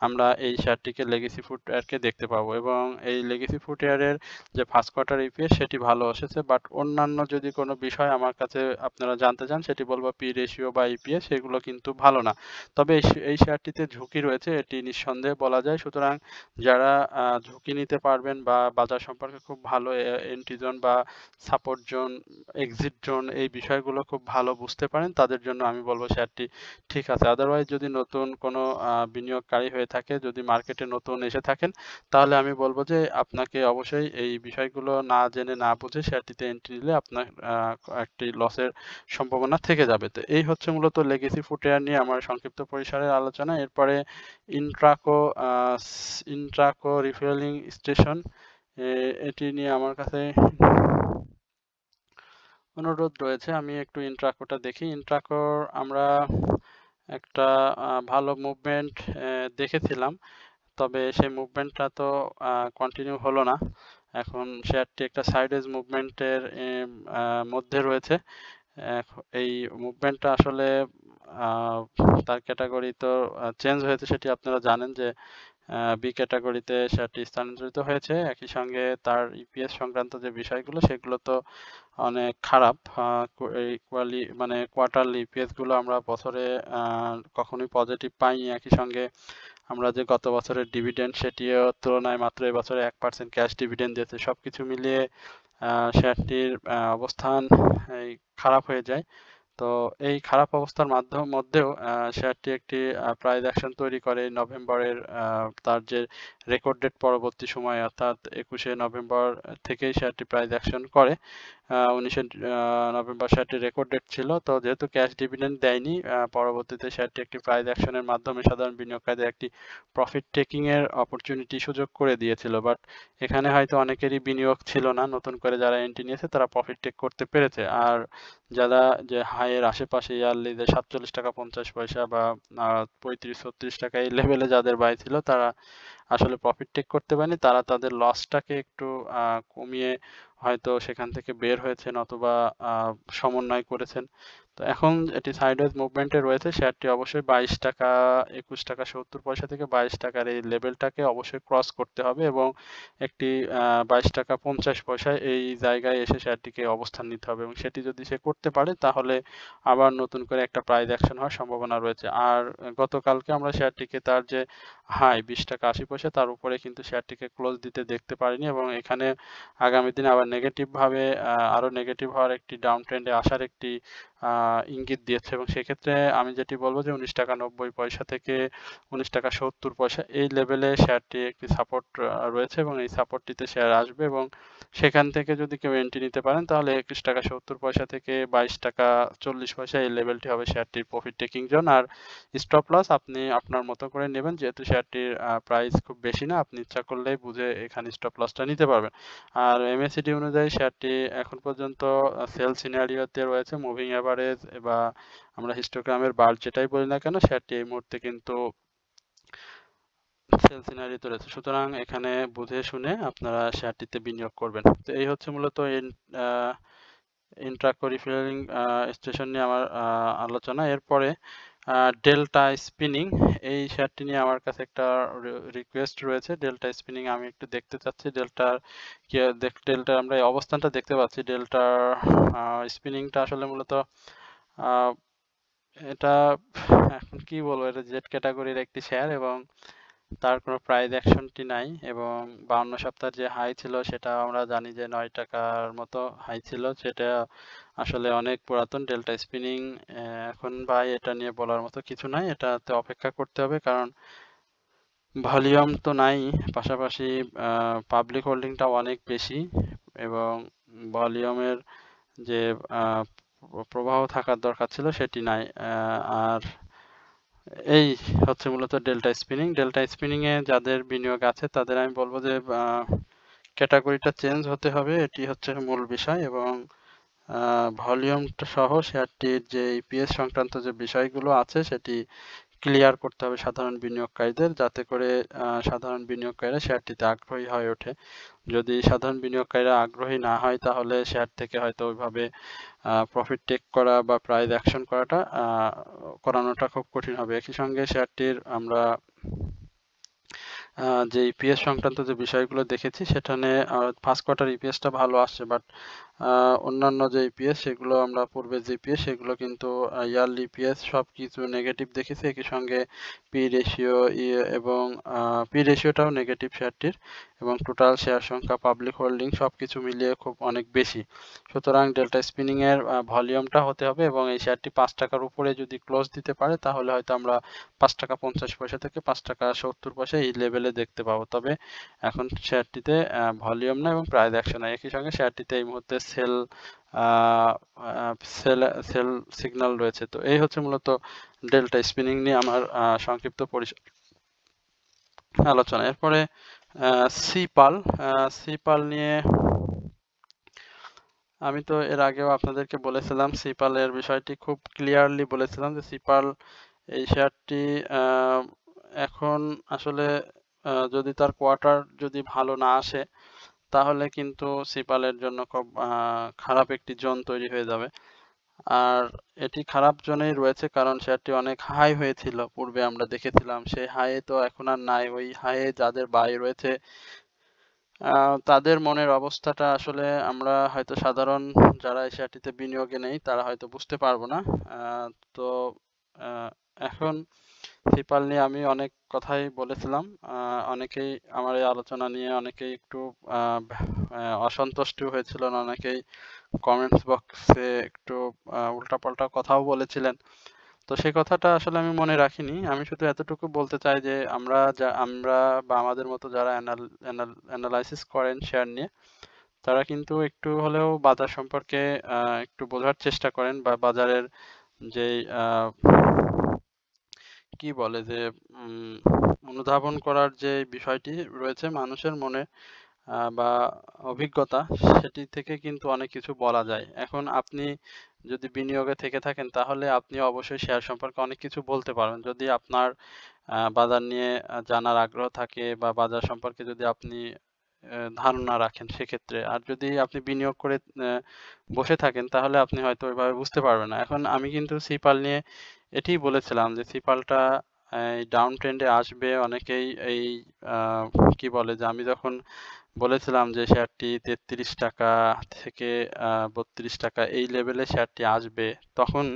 আমরা এই শেয়ারটিকে লেগেসি ফুটওয়্যারকে দেখতে পাবো, এবং এই লেগেসি ফুটওয়্যারের যে ফার্স্ট কোয়ার্টার ইপিএস সেটি ভালো এসেছে। বাট অন্যান্য যদি কোনো বিষয় আমার কাছে আপনারা জানতে চান সেটি বলবো পি রেশিও বা ইপিএস সেগুলো কিন্তু ভালো না। তবে এই শেয়ারটিতে ঝুঁকি রয়েছে এটি নিঃসন্দেহে বলা যায়। সুতরাং যারা ঝুঁকি নিতে পারবেন বা বাজার সম্পর্কে খুব ভালো এন্ট্রি জোন বা সাপোর্ট জোন, এক্সিট জোন এই বিষয়গুলো খুব ভালো বুঝতে পারেন তাদের জন্য আমি বলবো শেয়ারটি ঠিক আছে। আদারওয়াইজ যদি নতুন কোনো বিনিয়োগকারী হয়ে থাকে, যদি মার্কেটে নতুন এসে থাকেন, তাহলে আমি বলবো যে আপনাকে অবশ্যই এই বিষয়গুলো না জেনে না বুঝে শেয়ারটিতে এন্ট্রি নিলে আপনার একটি লসের সম্ভাবনা থেকে যাবে। তো এই হচ্ছে মূলত লেগেসি ফুটওয়্যার নিয়ে আমার সংক্ষিপ্ত পরিসরের আলোচনা। এরপরে ইন্ট্রাকো ইন্ট্রাকো রিফুয়েলিং স্টেশন, এটি নিয়ে আমার কাছে অনুরোধ রয়েছে আমি একটু ইন্ট্রাকোটা দেখি। ইন্ট্রাকোর আমরা একটা ভালো মুভমেন্ট দেখেছিলাম, তবে সেই মুভমেন্টটা তো কন্টিনিউ হলো না। এখন শেয়ারটি একটা সাইডওয়েজ মুভমেন্টের মধ্যে রয়েছে। এই মুভমেন্টটা আসলে তার ক্যাটাগরি তো চেঞ্জ হয়েছে, সেটি আপনারা জানেন যে বি ক্যাটাগরিতে শেয়ারটি স্থানান্তরিত হয়েছে। একই সঙ্গে তার ইপিএস সংক্রান্ত যে বিষয়গুলো সেগুলো তো অনেক খারাপ। মানে কোয়ার্টারলি ইপিএস গুলো আমরা বছরে কখনোই পজিটিভ পাইনি। একই সঙ্গে আমরা যে গত বছরের ডিভিডেন্ড সেটিও তুলনায় মাত্র এবছরে 1% ক্যাশ ডিভিডেন্ড দিয়েছে। সবকিছু মিলিয়ে শেয়ারটির অবস্থান এই খারাপ হয়ে যায়। তো এই খারাপ অবস্থার মধ্যেও শেয়ারটি একটি প্রাইস অ্যাকশন তৈরি করে নভেম্বরের তার যে রেকর্ড ডেট পরবর্তী সময় অর্থাৎ 21শে নভেম্বর থেকেই শেয়ারটি প্রাইস অ্যাকশন করে। 19শে নভেম্বর শেয়ারটি রেকর্ড ডেট ছিল। তো যেহেতু ক্যাশ ডিভিডেন্ড দেয়নি, পরবর্তীতে শেয়ারটি একটি প্রাইস অ্যাকশনের মাধ্যমে সাধারণ বিনিয়োগকারীদের একটি প্রফিট টেকিং এর অপরচুনিটি সুযোগ করে দিয়েছিল। বাট এখানে হয়তো অনেকেরই বিনিয়োগ ছিল না, নতুন করে যারা এন্ট্রি নিয়েছে তারা প্রফিট টেক করতে পেরেছে। আর যারা যে হাইয়ের আশেপাশে ইয়ারলি যে 47 টাকা 50 পয়সা বা 35-36 টাকা এই লেভেলে যাদের বাই ছিল তারা আসলে প্রফিট টেক করতে পারেনি। তারা তাদের লসটাকে একটু কমিয়ে হয়তো সেখান থেকে বের হয়েছেন অথবা সমন্বয় করেছেন। তো এখন এটি সাইডওয়েজ মুভমেন্টে রয়েছে। শেয়ারটি অবশ্যই 22 টাকা 21 টাকা 70 পয়সা থেকে 22 টাকার এই লেভেলটাকে অবশ্যই ক্রস করতে হবে এবং একটি 22 টাকা 50 পয়সায় এই জায়গায় এসে শেয়ারটিকে অবস্থান নিতে হবে, এবং সেটি যদি সে করতে পারে তাহলে আবার নতুন করে একটা প্রাইস অ্যাকশন হওয়ার সম্ভাবনা রয়েছে। আর গতকালকে আমরা শেয়ারটিকে তার যে হাই 20 টাকা 80 পয়সা তার উপরে কিন্তু শেয়ারটিকে ক্লোজ দিতে দেখতে পারিনি, এবং এখানে আগামী দিনে আবার নেগেটিভ ভাবে আরো নেগেটিভ হওয়ার একটি ডাউন ট্রেন্ডে আসার একটি ইঙ্গিত দিয়েছে, এবং সেক্ষেত্রে আমি যেটি বলবো যে 19 টাকা 90 পয়সা থেকে 19 টাকা 70 পয়সা এই লেভেলে শেয়ারটি একটি সাপোর্ট রয়েছে, এবং এই সাপোর্টটিতে শেয়ার আসবে, এবং সেখান থেকে যদি কেউ এন্ট্রি নিতে পারেন তাহলে 21 টাকা 70 পয়সা থেকে 22 টাকা 40 পয়সা এই লেভেলটি হবে শেয়ারটির প্রফিট টেকিং জোন। আর স্টপ লস আপনি আপনার মতো করে নেবেন, যেহেতু শেয়ারটির প্রাইস খুব বেশি না, আপনি ইচ্ছা করলেই বুঝে এখানে স্টপ লসটা নিতে পারবেন। আর এমএসিডি অনুযায়ী শেয়ারটি এখন পর্যন্ত সেল সিনারিওতে রয়েছে মুভিং অ্যাভারেজ বা আমরা হিস্টোগ্রামের বার যেটাই বলি না কেন শেয়ারটি এই মুহূর্তে কিন্তু সেল সিনারিওতে রয়েছে। সুতরাং এখানে বুঝে শুনে আপনারা শেয়ারটিতে বিনিয়োগ করবেন। তো এই হচ্ছে মূলত ইন্ট্রাকো রিফিলিং স্টেশন নিয়ে আমার আলোচনা। এরপরে ডেল্টা স্পিনিং, এই শেয়ারটি নিয়ে আমার কাছে একটা রিকোয়েস্ট রয়েছে। ডেল্টা স্পিনিং আমি একটু দেখতে চাচ্ছি। ডেল্টার আমরা এই অবস্থানটা দেখতে পাচ্ছি। ডেল্টার স্পিনিংটা আসলে মূলত এটা এখন কি বলবো, এটা জেড ক্যাটাগরির একটি শেয়ার এবং তার কোনো প্রাইস অ্যাকশনটি নাই এবং 52 সপ্তাহের যে হাই ছিল সেটা আমরা জানি যে 9 টাকার মতো হাই ছিল, সেটা আসলে অনেক পুরাতন। ডেল্টা স্পিনিং এখন ভাই এটা নিয়ে বলার মতো কিছু নাই, এটাতে অপেক্ষা করতে হবে কারণ ভলিউম তো নাই, পাশাপাশি পাবলিক হোল্ডিংটা অনেক বেশি এবং ভলিউমের যে প্রবাহ থাকার দরকার ছিল সেটি নাই। আর এই হচ্ছে মূলত ডেল্টা স্পিনিং। ডেল্টা স্পিনিং এ যাদের বিনিয়োগ আছে তাদের আমি বলবো যে ক্যাটাগরিটা চেঞ্জ হতে হবে, এটি হচ্ছে মূল বিষয় এবং ভলিউমটা সহ শেয়ারটির যে ইপিএস সংক্রান্ত যে বিষয়গুলো আছে সেটি ক্লিয়ার করতে হবে সাধারণ বিনিয়োগকারীদের, যাতে করে সাধারণ বিনিয়োগকারীরা শেয়ারটিতে আগ্রহী হয়ে ওঠে। যদি সাধারণ বিনিয়োগকারীরা আগ্রহী না হয় তাহলে শেয়ার থেকে হয়তো ওইভাবে প্রফিট টেক করা বা প্রাইস অ্যাকশন করানোটা খুব কঠিন হবে। একই সঙ্গে শেয়ারটির আমরা যে ইপিএস সংক্রান্ত যে বিষয়গুলো দেখেছি সেখানে ফার্স্ট কোয়ার্টার ইপিএসটা ভালো আসছে, বাট অন্যান্য যে ইপিএস সেগুলো আমরা পূর্বে যে ইপিএস সেগুলো কিন্তু ইয়ারলি ইপিএস সব কিছু নেগেটিভ দেখেছি। একই সঙ্গে পি রেশিও এবং পি রেশিওটাও নেগেটিভ শেয়ারটির এবং টোটাল শেয়ার সংখ্যা, পাবলিক হোল্ডিং সব কিছু মিলিয়ে খুব অনেক বেশি। সুতরাং ডেল্টা স্পিনিং এর ভলিউমটা হতে হবে এবং এই শেয়ারটি 5 টাকার উপরে যদি ক্লোজ দিতে পারে তাহলে হয়তো আমরা 5 টাকা 50 পয়সা থেকে 5 টাকা 70 পয়সা এই লেভেলে দেখতে পাবো। তবে এখন শেয়ারটিতে ভলিউম না এবং প্রাইস অ্যাকশন নাই। একই সঙ্গে শেয়ারটিতে এই মুহূর্তে সেল সেল সিগন্যাল রয়েছে। তো এই হচ্ছে মূলত ডেল্টা স্পিনিং নিয়ে আমার সংক্ষিপ্ত আলোচনা। এরপরে সিপাল নিয়ে আমি তো এর আগেও আপনাদেরকে বলেছিলাম, সিপালের বিষয়টি খুব ক্লিয়ারলি বলেছিলাম যে সিপাল এই শেয়ারটি এখন আসলে যদি তার কোয়ার্টার যদি ভালো না আসে তাহলে কিন্তু সিপালের জন্য খুব খারাপ একটি জোন তৈরি হয়ে যাবে। আর এটি খারাপ জোনেই রয়েছে কারণ শেয়ারটি অনেক হাই হয়েছিল পূর্বে, আমরা দেখেছিলাম সেই হাইয়ে তো এখন আর নাই। ওই হাইয়ে যাদের বাই রয়েছে তাদের মনের অবস্থাটা আসলে আমরা হয়তো সাধারণ যারা এই শেয়ারটিতে বিনিয়োগে নেই তারা হয়তো বুঝতে পারবো না। তো এখন সিপাল নিয়ে আমি অনেক কথাই বলেছিলাম, অনেকেই আমার এই আলোচনা নিয়ে অনেকেই একটু অসন্তুষ্ট হয়েছিল, অনেকেই কমেন্টস বক্সে একটু উল্টাপাল্টা কথাও বলেছিলেন। তো সেই কথাটা আসলে আমি মনে রাখিনি। আমি শুধু এতটুকু বলতে চাই যে আমরা বা আমাদের মতো যারা অ্যানালাইসিস করেন শেয়ার নিয়ে তারা কিন্তু একটু হলেও বাজার সম্পর্কে একটু বোঝার চেষ্টা করেন বা বাজারের যেই কি বলে যে অনুধাবন করার যে বিষয়টি রয়েছে মানুষের মনে বা অভিজ্ঞতা, সেটি থেকে কিন্তু অনেক কিছু বলা যায়। এখন আপনি যদি বিনিয়োগে থেকে থাকেন তাহলে আপনি অবশ্যই শেয়ার সম্পর্কে অনেক কিছু বলতে পারবেন। যদি আপনার বাজার নিয়ে জানার আগ্রহ থাকে বা বাজার সম্পর্কে যদি আপনি ধারণা রাখেন সেক্ষেত্রে। আর যদি আপনি বিনিয়োগ করে বসে থাকেন তাহলে আপনি হয়তো ওইভাবে বুঝতে পারবেন না। এখন আমি কিন্তু সিপাল নিয়ে এটিই বলেছিলাম যে সিপালটা এই ডাউন ট্রেন্ডে আসবে। অনেকেই এই কি বলে যে আমি যখন বলেছিলাম যে শেয়ারটি 33 টাকা থেকে 32 টাকা এই লেভেলে শেয়ারটি আসবে, তখন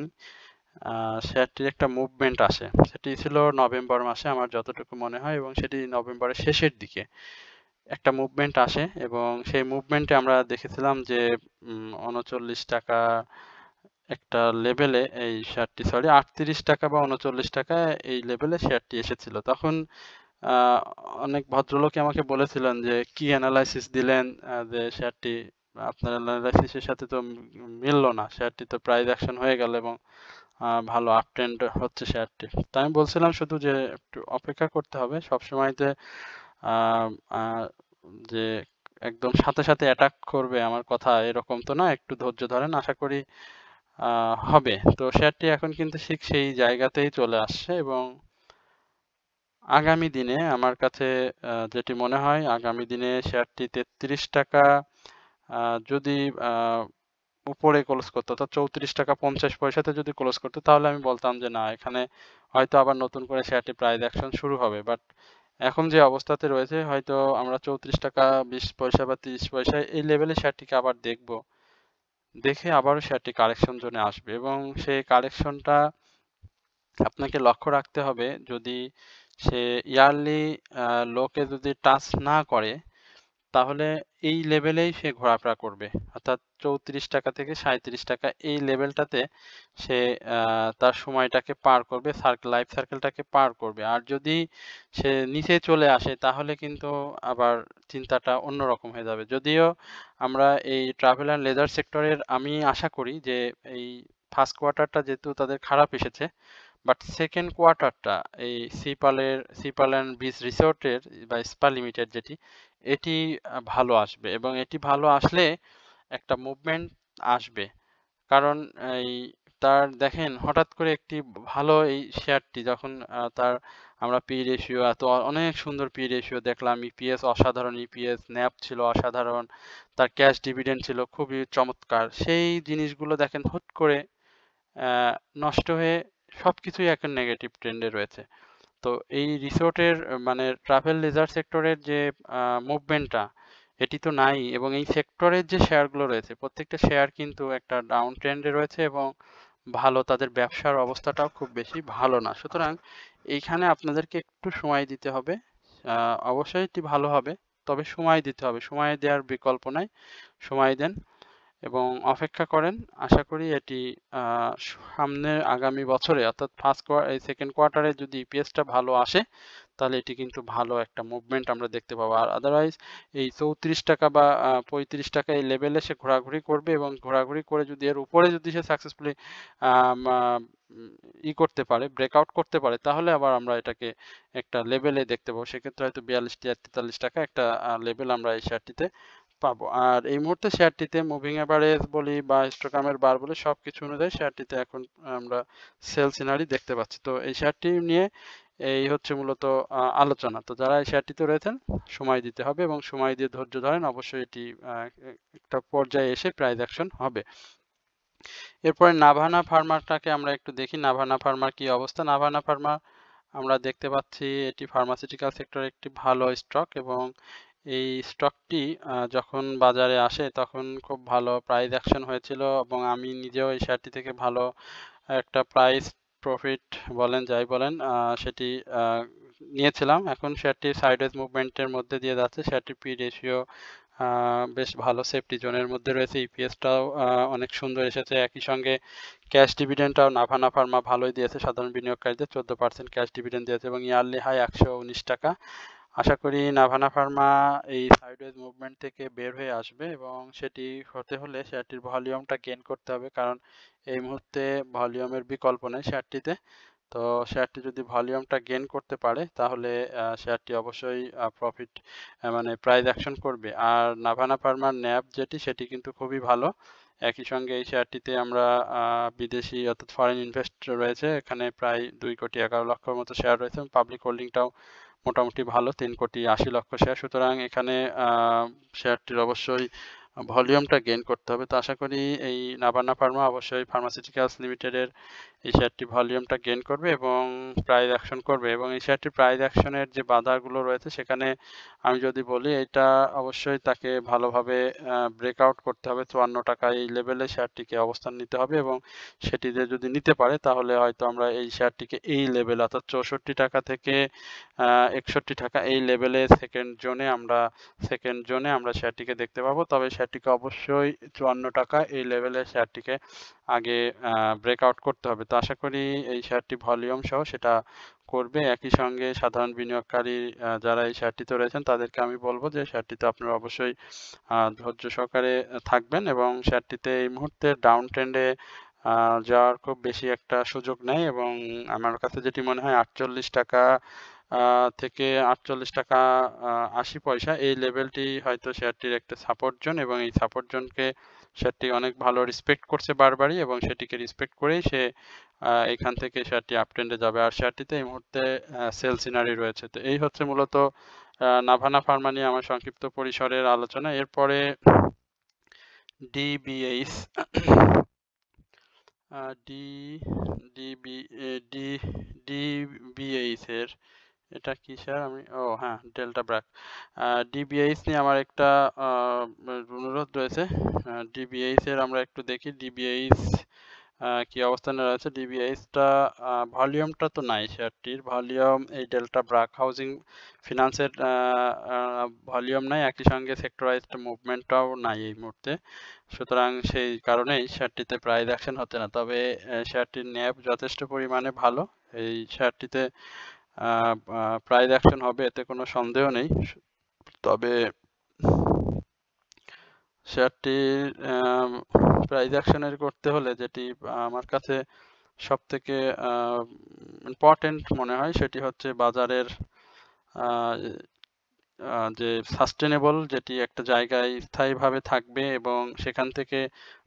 শেয়ারটির একটা মুভমেন্ট আসে। সেটি ছিল নভেম্বর মাসে আমার যতটুকু মনে হয় এবং সেটি নভেম্বরের শেষের দিকে একটা মুভমেন্ট আসে এবং সেই মুভমেন্টে আমরা দেখেছিলাম যে 39 টাকা একটা লেভেলে এই শেয়ারটি 38 টাকা বা 39 টাকা এই লেভেলে শেয়ারটি এসেছিল। তখন অনেক ভদ্রলোক আমাকে বলেছিলেন যে কি অ্যানালাইসিস দিলেন, যে শেয়ারটি আপনার অ্যানালাইসিসের সাথে তো মিললো না, শেয়ারটি তো প্রাইস অ্যাকশন হয়ে গেল এবং ভালো আপ ট্রেন্ড হচ্ছে শেয়ারটি। তাই আমি বলছিলাম শুধু যে একটু অপেক্ষা করতে হবে, সবসময় যে একদম সাথে সাথে অ্যাটাক করবে আমার কথা এরকম তো না, একটু ধৈর্য ধরেন, আশা করি হবে। তো শেয়ারটি এখন কিন্তু ঠিক সেই জায়গাতেই চলে আসছে এবং আগামী দিনে আমার কাছে যেটি মনে হয় আগামী দিনে শেয়ারটি 33 টাকা যদি উপরে ক্লোজ করতো, অর্থাৎ 34 টাকা 50 পয়সাতে যদি ক্লোজ করতো তাহলে আমি বলতাম যে না, এখানে হয়তো আবার নতুন করে শেয়ারটি প্রাইস অ্যাকশন শুরু হবে। বাট এখন যে অবস্থাতে রয়েছে, হয়তো আমরা 34 টাকা 20 পয়সা বা 30 পয়সা এই লেভেলে শেয়ারটিকে আবার দেখব, দেখে আবারও শেয়ারটি কারেকশন জোনে আসবে এবং সেই কারেকশনটা আপনাকে লক্ষ্য রাখতে হবে। যদি সে ইয়ারলি লোকে যদি টাচ না করে, তাহলে এই লেভেলেই সে ঘোরাফেরা করবে, অর্থাৎ 34 টাকা থেকে 37 টাকা এই লেভেলটাতে সে তার সময়টাকে পার করবে, লাইফ সার্কেলটাকে পার করবে। আর যদি সে নিচে চলে আসে তাহলে কিন্তু আবার চিন্তাটা অন্যরকম হয়ে যাবে। যদিও আমরা এই ট্রাভেল অ্যান্ড লেজার সেক্টরের আমি আশা করি যে এই ফার্স্ট কোয়ার্টারটা যেহেতু তাদের খারাপ এসেছে, বাট সেকেন্ড কোয়ার্টারটা এই সিপাল অ্যান্ড বিচ রিসোর্টের বা স্পা লিমিটেড যেটি, এটি ভালো আসবে এবং এটি ভালো আসলে একটা মুভমেন্ট আসবে। কারণ এই তার দেখেন হঠাৎ করে একটি ভালো এই শেয়ারটি যখন তার আমরা পি রেশিও এত অনেক সুন্দর পি রেশিও দেখলাম, ইপিএস অসাধারণ, ইপিএস ন্যাপ ছিল অসাধারণ, তার ক্যাশ ডিভিডেন্ড ছিল খুবই চমৎকার, সেই জিনিসগুলো দেখেন হুট করে নষ্ট হয়ে সবকিছুই এখন নেগেটিভ ট্রেন্ডে রয়েছে। তো এই রিসোর্টের মানে ট্রাভেল লেজার সেক্টরের যে মুভমেন্টটা, এটি তো নাই এবং এই সেক্টরের যে শেয়ারগুলো রয়েছে প্রত্যেকটা শেয়ার কিন্তু একটা ডাউন ট্রেন্ডে রয়েছে এবং ভালো, তাদের ব্যবসার অবস্থাটাও খুব বেশি ভালো না। সুতরাং এইখানে আপনাদেরকে একটু সময় দিতে হবে। অবশ্যই এটি ভালো হবে, তবে সময় দিতে হবে, সময় দেওয়ার বিকল্প নাই। সময় দেন এবং অপেক্ষা করেন। আশা করি এটি সামনের আগামী বছরে অর্থাৎ সেকেন্ড কোয়ার্টারে যদি ইপিএসটা ভালো আসে তাহলে এটি কিন্তু ভালো একটা মুভমেন্ট আমরা দেখতে পাবো। আর আদারওয়াইজ এই 34 টাকা বা 35 টাকা এই লেভেলে সে ঘোরাঘুরি করবে এবং ঘোরাঘুরি করে যদি এর উপরে যদি সে সাকসেসফুলি করতে পারে, ব্রেকআউট করতে পারে, তাহলে আবার আমরা এটাকে একটা লেভেলে দেখতে পাবো। সেক্ষেত্রে হয়তো 42 টাকা 43 টাকা একটা লেভেল আমরা এই শেয়ারটিতে পাবো। আর এই মুহূর্তে শেয়ারটিতে মুভিং অ্যাভারেজ বলি বা হিস্টোগ্রামের বার বলি, সবকিছু অনুযায়ী শেয়ারটিতে এখন আমরা সেল সিনারি দেখতে পাচ্ছি। তো এই শেয়ারটি নিয়ে এই হচ্ছে মূলত আলোচনা। তো যারা এই শেয়ারটিতে রয়েছেন সময় দিতে হবে এবং সময় দিয়ে ধৈর্য ধরেন, অবশ্যই এটি একটা পর্যায়ে এসে প্রাইস অ্যাকশন হবে। এরপরে নাভানা ফার্মাটাকে আমরা একটু দেখি, নাভানা ফার্মার কি অবস্থা। নাভানা ফার্মা আমরা দেখতে পাচ্ছি এটি ফার্মাসিউটিক্যাল সেক্টরে একটি ভালো স্টক এবং এই স্টকটি যখন বাজারে আসে তখন খুব ভালো প্রাইস অ্যাকশন হয়েছিল এবং আমি নিজেও এই শেয়ারটি থেকে ভালো একটা প্রাইস প্রফিট বলেন যাই বলেন সেটি নিয়েছিলাম। এখন শেয়ারটি সাইডওয়েজ মুভমেন্টের মধ্যে দিয়ে যাচ্ছে, শেয়ারটি পি রেশিও বেশ ভালো সেফটি জোনের মধ্যে রয়েছে, ইপিএসটাও অনেক সুন্দর এসেছে, একই সঙ্গে ক্যাশ ডিভিডেন্ডটাও নাভানা ফার্মা ভালোই দিয়েছে, সাধারণ বিনিয়োগকারীদের 14% ক্যাশ ডিভিডেন্ড দিয়েছে এবং ইয়ারলি হাই 119 টাকা। আশা করি নাভানা ফার্মা এই সাইডওয়েজ মুভমেন্ট থেকে বের হয়ে আসবে এবং সেটি হতে হলে শেয়ারটির ভলিউমটা গেইন করতে হবে, কারণ এই মুহূর্তে ভলিউমের বিকল্প নেই শেয়ারটিতে। তো শেয়ারটি যদি ভলিউমটা গেইন করতে পারে তাহলে শেয়ারটি অবশ্যই প্রফিট মানে প্রাইস অ্যাকশন করবে। আর নাভানা ফার্মার ন্যাব যেটি, সেটি কিন্তু খুবই ভালো। একই সঙ্গে এই শেয়ারটিতে আমরা বিদেশি অর্থাৎ ফরেন ইনভেস্টর রয়েছে, এখানে প্রায় 2,11,00,000 মতো শেয়ার রয়েছে এবং পাবলিক হোল্ডিংটাও মোটামুটি ভালো, 3,80,00,000 শেয়ার। সুতরাং এখানে শেয়ারটির অবশ্যই ভলিউমটা গেইন করতে হবে। তো আশা করি এই নাভানা ফার্মা অবশ্যই ফার্মাসিউটিক্যালস লিমিটেডের এই শেয়ারটি ভলিউমটা গেইন করবে এবং প্রাইস অ্যাকশন করবে এবং এই শেয়ারটির প্রাইস অ্যাকশনের যে বাধাগুলো রয়েছে সেখানে আমি যদি বলি, এটা অবশ্যই তাকে ভালোভাবে ব্রেকআউট করতে হবে। 54 টাকা এই লেভেলে শেয়ারটিকে অবস্থান নিতে হবে এবং সেটিতে যদি নিতে পারে তাহলে হয়তো আমরা এই শেয়ারটিকে এই লেভেল অর্থাৎ 64 টাকা থেকে 61 টাকা এই লেভেলে সেকেন্ড জোনে আমরা শেয়ারটিকে দেখতে পাবো। তবে শেয়ারটিকে অবশ্যই 54 টাকা এই লেভেলে শেয়ারটিকে আগে ব্রেকআউট করতে হবে। তো আশা করি এই শেয়ারটি ভলিউম সহ সেটা করবে। একই সঙ্গে সাধারণ বিনিয়োগকারী যারা এই শেয়ারটিতে রয়েছেন তাদেরকে আমি বলবো যে শেয়ারটিতে আপনারা অবশ্যই ধৈর্য সহকারে থাকবেন এবং শেয়ারটিতে এই মুহূর্তে ডাউন ট্রেন্ডে যাওয়ার খুব বেশি একটা সুযোগ নেই এবং আমার কাছে যেটি মনে হয় 48 টাকা থেকে 48 টাকা 80 পয়সা এই লেভেলটি হয়তো শেয়ারটির একটা সাপোর্ট জোন এবং এই সাপোর্ট জোনকে শেয়ারটি অনেক ভালো রেসপেক্ট করছে বারবারই এবং সেটিকে রেসপেক্ট করেই সে এখান থেকে শেয়ারটি আপ ট্রেন্ডে যাবে। আর শেয়ারটিতে এই মুহূর্তে সেল সিনারি রয়েছে। তো এই হচ্ছে মূলত নাভানা ফার্মা নিয়ে আমার সংক্ষিপ্ত পরিসরের আলোচনা। এরপরে DBH D DB D DBH এর এটা কি স্যার? আমি হ্যাঁ, ডেল্টা ব্র্যাক ডিবিএইচ নিয়ে আমার একটা অনুরোধ রয়েছে। ডিবিএইচ এর আমরা একটু দেখি ডিবিএইচ কি অবস্থানে রয়েছে। ডিবিএইচটা ভলিউমটা তো নাই শেয়ারটির, ভলিউম এই ডেল্টা ব্র্যাক হাউজিং ফিনান্সের ভলিউম নাই, একই সঙ্গে সেক্টরাইজড মুভমেন্টটাও নাই এই মুহূর্তে। সুতরাং সেই কারণেই শেয়ারটিতে প্রাইস অ্যাকশন হচ্ছে না। তবে শেয়ারটির ন্যাভ যথেষ্ট পরিমাণে ভালো, এই শেয়ারটিতে প্রাইস অ্যাকশন হবে এতে কোনো সন্দেহ নেই। তবে শেয়ারটির প্রাইস অ্যাকশনের করতে হলে যেটি আমার কাছে সব থেকে ইম্পর্টেন্ট মনে হয় সেটি হচ্ছে বাজারের যে সাস্টেনেবল, যেটি একটা জায়গায় স্থায়ীভাবে থাকবে এবং সেখান থেকে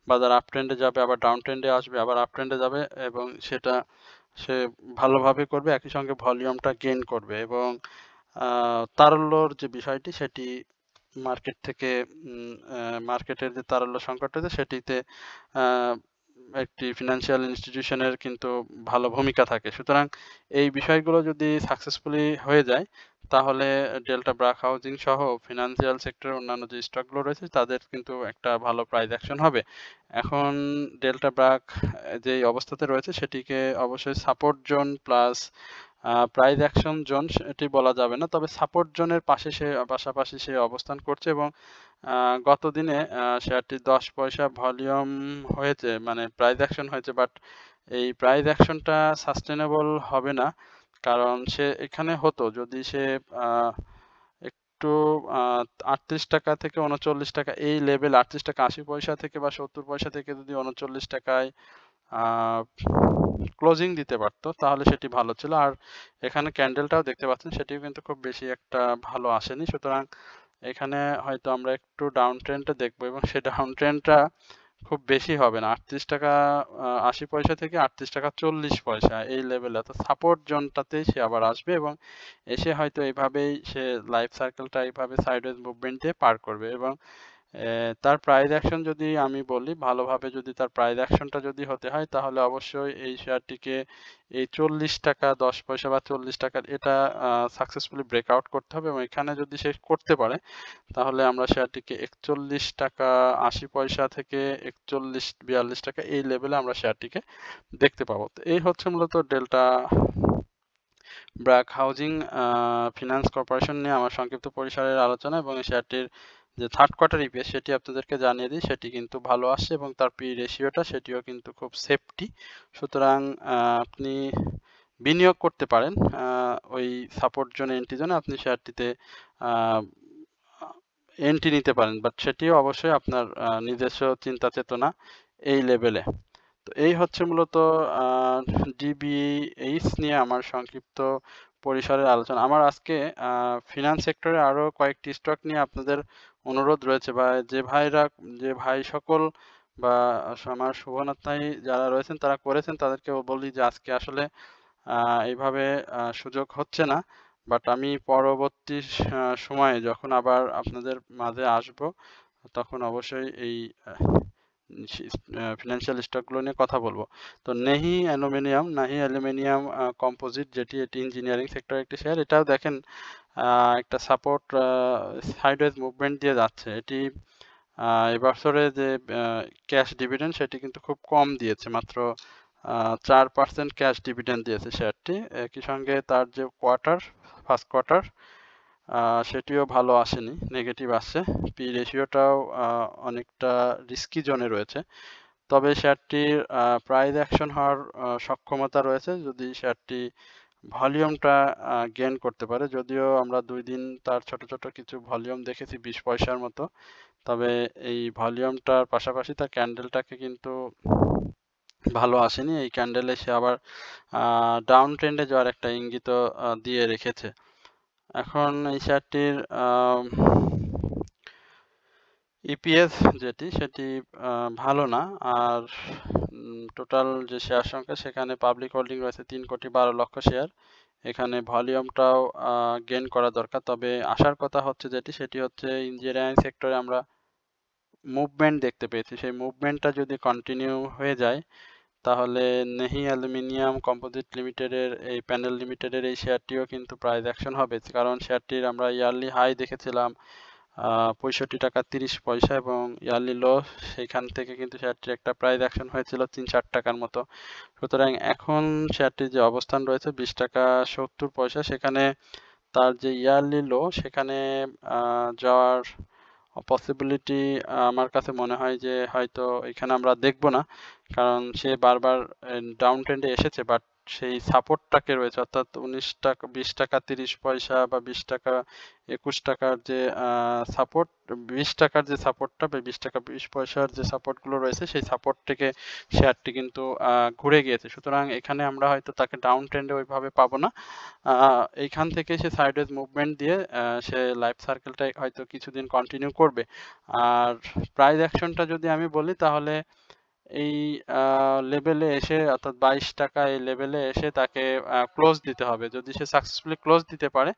বাজার আপ ট্রেন্ডে যাবে, আবার ডাউন ট্রেন্ডে আসবে, আবার আপ ট্রেন্ডে যাবে এবং সেটা সে ভালোভাবে করবে, একই সঙ্গে ভলিউমটা গেইন করবে এবং তারল্যর যে বিষয়টি সেটি মার্কেট থেকে মার্কেটের যে তারল্য সংকট রয়েছে সেটিতে একটি ফিনান্সিয়াল ইনস্টিটিউশনের কিন্তু ভালো ভূমিকা থাকে। সুতরাং এই বিষয়গুলো যদি সাকসেসফুলি হয়ে যায় তাহলে ডেল্টা ব্র্যাক হাউজিং সহ ফিনান্সিয়াল সেক্টরের অন্যান্য যে স্টকগুলো রয়েছে তাদের কিন্তু একটা ভালো প্রাইস অ্যাকশন হবে। এখন ডেল্টা ব্র্যাক যে অবস্থাতে রয়েছে সেটিকে অবশ্যই support zone plus price action zone এটি বলা যাবে না, তবে সাপোর্ট জোনের পাশাপাশি সে অবস্থান করছে এবং গত দিনে শেয়ারটি 10 পয়সা ভলিউম হয়েছে, মানে প্রাইস অ্যাকশন হয়েছে, বাট এই প্রাইস অ্যাকশনটা সাস্টেনেবল হবে না। কারণ সে এখানে হতো যদি সে একটু 38 টাকা থেকে 39 টাকা এই লেভেল, 38 টাকা 80 পয়সা থেকে বা 70 পয়সা থেকে যদি 39 টাকায় ক্লোজিং দিতে পারতো তাহলে সেটি ভালো ছিল। আর এখানে ক্যান্ডেলটাও দেখতে পাচ্ছেন সেটিও কিন্তু খুব বেশি একটা ভালো আসেনি। সুতরাং এখানে হয়তো আমরা একটু ডাউন ট্রেন্ডটা দেখবো এবং সেই ডাউন ট্রেন্ডটা খুব বেশি হবে না, 38 টাকা 80 পয়সা থেকে 38 টাকা 40 পয়সা এই লেভেলে, তো সাপোর্ট জোনটাতেই সে আবার আসবে এবং এসে হয়তো এইভাবেই সে লাইফ সার্কেলটা এইভাবে সাইডওয়েজ মুভমেন্ট দিয়ে পার করবে এবং তার প্রাইস অ্যাকশন যদি আমি বলি ভালোভাবে, যদি তার প্রাইস অ্যাকশনটা যদি হতে হয় তাহলে অবশ্যই এই শেয়ারটিকে এই 40 টাকা 10 পয়সা বা 40 টাকার এটা সাকসেসফুলি ব্রেকআউট করতে হবে এবং এখানে যদি সে করতে পারে তাহলে আমরা শেয়ারটিকে 41 টাকা 80 পয়সা থেকে 41-42 টাকা এই লেভেলে আমরা শেয়ারটিকে দেখতে পাবো। তো এই হচ্ছে মূলত delta BRAC housing finance corporation নিয়ে আমার সংক্ষিপ্ত পরিসরের আলোচনা এবং এই শেয়ারটির যে থার্ড কোয়ার্টার ইপিএস সেটি আপনাদেরকে জানিয়ে দিই, সেটি কিন্তু ভালো আসছে এবং তার পি রেশিওটা সেটিও কিন্তু খুব সেফটি। সুতরাং আপনি বিনিয়োগ করতে পারেন ওই সাপোর্ট জোনে, এন্ট্রি জোনে আপনি শেয়ারটিতে এন্ট্রি নিতে পারেন, বাট সেটিও অবশ্যই আপনার নিজস্ব চিন্তা চেতনা এই লেভেলে। তো এই হচ্ছে মূলত ডিবিএইচ নিয়ে আমার সংক্ষিপ্ত পরিসরের আলোচনা। আমার আজকে ফিনান্স সেক্টরে আরো কয়েকটি স্টক নিয়ে আপনাদের অনুরোধ রয়েছে, বা যে ভাই সকল বা আমার শুভনাত্মাই যারা রয়েছেন তারা করেছেন তাদেরকে বলি যে আজকে আসলে এইভাবে সুযোগ হচ্ছে না, বাট আমি পরবর্তী সময়ে যখন আবার আপনাদের মাঝে আসব তখন অবশ্যই এই ফিনান্সিয়াল স্টকগুলো নিয়ে কথা বলবো। তো নাহি অ্যালুমিনিয়াম কম্পোজিট, যেটি এটি ইঞ্জিনিয়ারিং সেক্টরের একটি শেয়ার, এটাও দেখেন একটা সাপোর্ট সাইডওয়েজ মুভমেন্ট দিয়ে যাচ্ছে। এটি এবছরে যে ক্যাশ ডিভিডেন্ড সেটি কিন্তু খুব কম দিয়েছে, মাত্র 4% ক্যাশ ডিভিডেন্ড দিয়েছে শেয়ারটি। একই সঙ্গে তার যে ফার্স্ট কোয়ার্টার সেটিও ভালো আসেনি, নেগেটিভ আসছে। পি রেশিওটাও অনেকটা রিস্কি জোনে রয়েছে। তবে শেয়ারটির প্রাইস অ্যাকশন হওয়ার সক্ষমতা রয়েছে যদি শেয়ারটি ভলিউমটা গেইন করতে পারে। যদিও আমরা 2 দিন তার ছোট ছোট কিছু ভলিউম দেখেছি 20 পয়সার মতো, তবে এই ভলিউমটার পাশাপাশি তার ক্যান্ডেলটাকে কিন্তু ভালো আসেনি। এই ক্যান্ডেলে সে আবার ডাউন ট্রেন্ডে যাওয়ার একটা ইঙ্গিত দিয়ে রেখেছে। এখন এই শেয়ারটির ইপিএস যেটি সেটি ভালো না, আর টোটাল যে শেয়ার সংখ্যা সেখানে পাবলিক হোল্ডিং রয়েছে 3,12,00,000 শেয়ার। এখানে ভলিউমটাও গেইন করা দরকার। তবে আসার কথা হচ্ছে যেটি সেটি হচ্ছে ইঞ্জিনিয়ারিং সেক্টরে আমরা মুভমেন্ট দেখতে পেয়েছি, সেই মুভমেন্টটা যদি কন্টিনিউ হয়ে যায় তাহলে নেহি অ্যালুমিনিয়াম কম্পোজিট লিমিটেডের এই প্যানেল লিমিটেডের এই শেয়ারটিও কিন্তু প্রাইস অ্যাকশন হবে, কারণ শেয়ারটির আমরা ইয়ারলি হাই দেখেছিলাম 65 টাকা 30 পয়সা এবং ইয়ারলি লো সেইখান থেকে কিন্তু শেয়ারটির একটা প্রাইস অ্যাকশন হয়েছিল 3-4 টাকার মতো। সুতরাং এখন শেয়ারটির যে অবস্থান রয়েছে 20 টাকা 70 পয়সা, সেখানে তার যে ইয়ারলি লো সেখানে যাওয়ার পসিবিলিটি আমার কাছে মনে হয় যে হয়তো এখানে আমরা দেখব না, কারণ সে বারবার ডাউন ট্রেন্ডে এসেছে, বাট সেই সাপোর্টটাকে রয়েছে, অর্থাৎ 19 টাকা 20 টাকা 30 পয়সা বা 20 টাকা 21 টাকার যে সাপোর্ট, 20 টাকার যে সাপোর্টটা বা 20 টাকা 20 পয়সার যে সাপোর্টগুলো রয়েছে সেই সাপোর্ট থেকে শেয়ারটি কিন্তু ঘুরে গিয়েছে। সুতরাং এখানে আমরা হয়তো তাকে ডাউন ট্রেন্ডে ওইভাবে পাবো না, এইখান থেকে সে সাইডওয়েজ মুভমেন্ট দিয়ে সে লাইফ সার্কেলটা হয়তো কিছুদিন কন্টিনিউ করবে। আর প্রাইস অ্যাকশনটা যদি আমি বলি তাহলে এই লেভেলে এসে, অর্থাৎ 22 টাকা এই লেভেলে এসে তাকে ক্লোজ দিতে হবে। যদি সে সাকসেসফুলি ক্লোজ দিতে পারে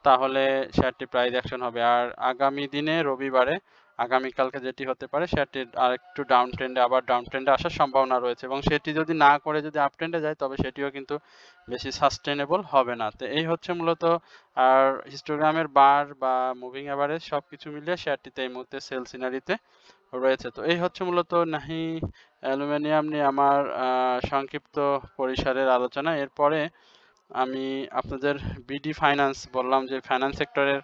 তাহলে শেয়ারটি প্রাইস অ্যাকশন হবে। আর আগামী দিনে রবিবারে, আগামীকালকে যেটি হতে পারে, শেয়ারটির আরেকটু ডাউন ট্রেন্ডে, আবার ডাউন ট্রেন্ডে আসার সম্ভাবনা রয়েছে এবং সেটি যদি না করে যদি আপ ট্রেন্ডে যায় তবে সেটিও কিন্তু বেশি সাস্টেনেবল হবে না। তো এই হচ্ছে মূলত, আর হিস্টোগ্রামের বার বা মুভিং অ্যাভারেজ সব কিছু মিলিয়ে শেয়ারটিতে এই মুহূর্তে সেল সিনারিতে রয়েছে। তো এই হচ্ছে মূলত নাহি অ্যালুমিনিয়াম নিয়ে আমার সংক্ষিপ্ত পরিসরের আলোচনা। এরপরে আমি আপনাদের বিডি ফাইন্যান্স, বললাম যে ফাইন্যান্স সেক্টরের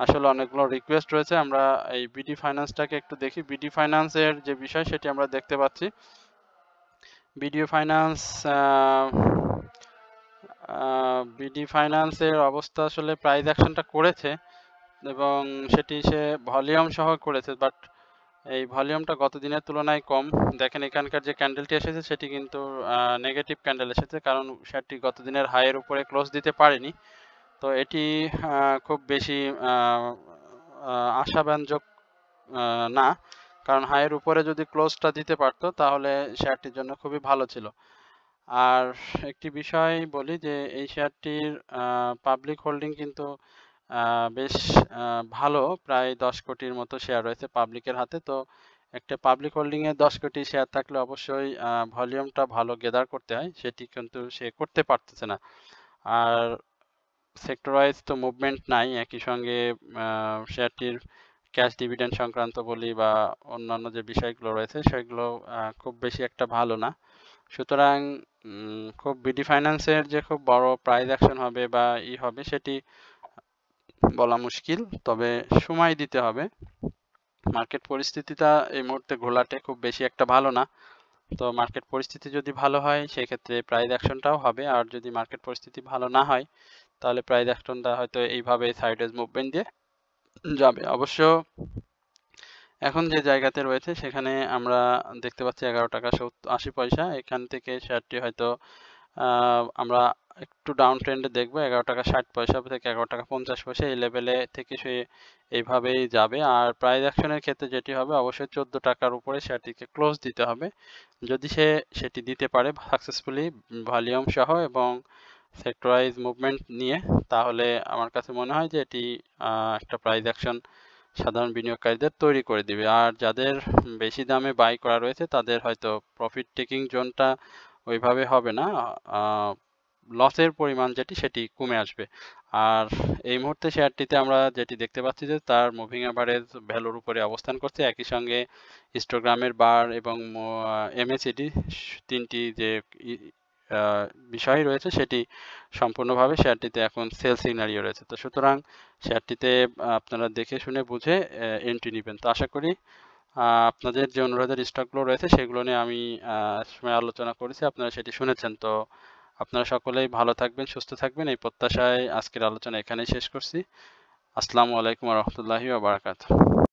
আসলে অনেকগুলো রিকোয়েস্ট রয়েছে, আমরা এই বিডি ফাইন্যান্সটাকে একটু দেখি। বিডি ফাইন্যান্সের যে বিষয় সেটি আমরা দেখতে পাচ্ছি। বিডি ফাইন্যান্সের অবস্থা আসলে প্রাইস অ্যাকশনটা করেছে এবং সেটি সে ভলিউম সহ করেছে, বাট এই ভলিউমটা গত দিনের তুলনায় কম। দেখেন এখানকার যে ক্যান্ডেলটি এসেছে সেটি কিন্তু নেগেটিভ ক্যান্ডেল এসেছে, কারণ শেয়ারটি গত দিনের হাইয়ের উপরে ক্লোজ দিতে পারেনি। তো এটি খুব বেশি আশাব্যঞ্জক না, কারণ হাইয়ের উপরে যদি ক্লোজটা দিতে পারতো তাহলে শেয়ারটির জন্য খুবই ভালো ছিল। আর একটি বিষয় বলি যে এই শেয়ারটির পাবলিক হোল্ডিং কিন্তু বেশ ভালো, প্রায় 10 কোটির মতো শেয়ার রয়েছে পাবলিকের হাতে। তো একটা পাবলিক হোল্ডিংয়ে 10 কোটি শেয়ার থাকলে অবশ্যই ভলিউমটা ভালো গেদার করতে হয়, সেটি কিন্তু সে করতে পারতেছে না। আর সেক্টর ওয়াইজ তো মুভমেন্ট নাই, একই সঙ্গে শেয়ারটির ক্যাশ ডিভিডেন্ড সংক্রান্ত বলি বা অন্যান্য যে বিষয়গুলো রয়েছে সেগুলো খুব বেশি একটা ভালো না। সুতরাং খুব বিডি ফাইন্যান্সের যে খুব বড় প্রাইস অ্যাকশন হবে বা হবে সেটি বলা মুশকিল, তবে সময় দিতে হবে। মার্কেট পরিস্থিতিটা এই মুহূর্তে ঘোলাটে, খুব বেশি একটা ভালো না। তো মার্কেট পরিস্থিতি যদি ভালো হয় সেক্ষেত্রে প্রাইস অ্যাকশনটাও হবে, আর যদি মার্কেট পরিস্থিতি ভালো না হয় তাহলে প্রাইস অ্যাকশনটা হয়তো এইভাবে সাইডওয়েজ মুভমেন্ট দিয়ে যাবে। অবশ্য এখন যে জায়গাতে রয়েছে সেখানে আমরা দেখতে পাচ্ছি 11 টাকা 80 পয়সা, এখান থেকে শেয়ারটি হয়তো আমরা একটু ডাউন ট্রেন্ডে দেখবো 11 টাকা 60 পয়সা থেকে 11 টাকা 50 পয়সা, এই লেভেলে থেকে সে এইভাবেই যাবে। আর প্রাইস অ্যাকশনের ক্ষেত্রে যেটি হবে অবশ্যই 14 টাকার উপরে শেয়ারটিকে ক্লোজ দিতে হবে। যদি সে সেটি দিতে পারে সাকসেসফুলি ভলিউম সহ এবং সেক্টর ওয়াইজ মুভমেন্ট নিয়ে, তাহলে আমার কাছে মনে হয় যে এটি একটা প্রাইস অ্যাকশন সাধারণ বিনিয়োগকারীদের তৈরি করে দিবে। আর যাদের বেশি দামে বাই করা রয়েছে তাদের হয়তো প্রফিট টেকিং জোনটা ওইভাবে হবে না, লসের পরিমাণ যেটি সেটি কমে আসবে। আর এই মুহূর্তে শেয়ারটিতে আমরা যেটি দেখতে পাচ্ছি যে তার মুভিং অ্যাভারেজ ভ্যালুর উপরে অবস্থান করছে, একই সঙ্গে হিস্টোগ্রামের বার এবং এমএসিডি তিনটি যে বিষয় রয়েছে সেটি সম্পূর্ণভাবে শেয়ারটিতে এখন সেল সিগন্যালিও রয়েছে। তো সুতরাং শেয়ারটিতে আপনারা দেখে শুনে বুঝে এন্ট্রি নেবেন। তো আশা করি আপনাদের যে অনুরোধের স্টকগুলো রয়েছে সেগুলো নিয়ে আমি সময় আলোচনা করেছি, আপনারা সেটি শুনেছেন। তো আপনারা সকলেই ভালো থাকবেন, সুস্থ থাকবেন, এই প্রত্যাশায় আজকের আলোচনা এখানেই শেষ করছি। আসসালামু আলাইকুম ওয়া রাহমাতুল্লাহি ওয়া বারাকাতুহু।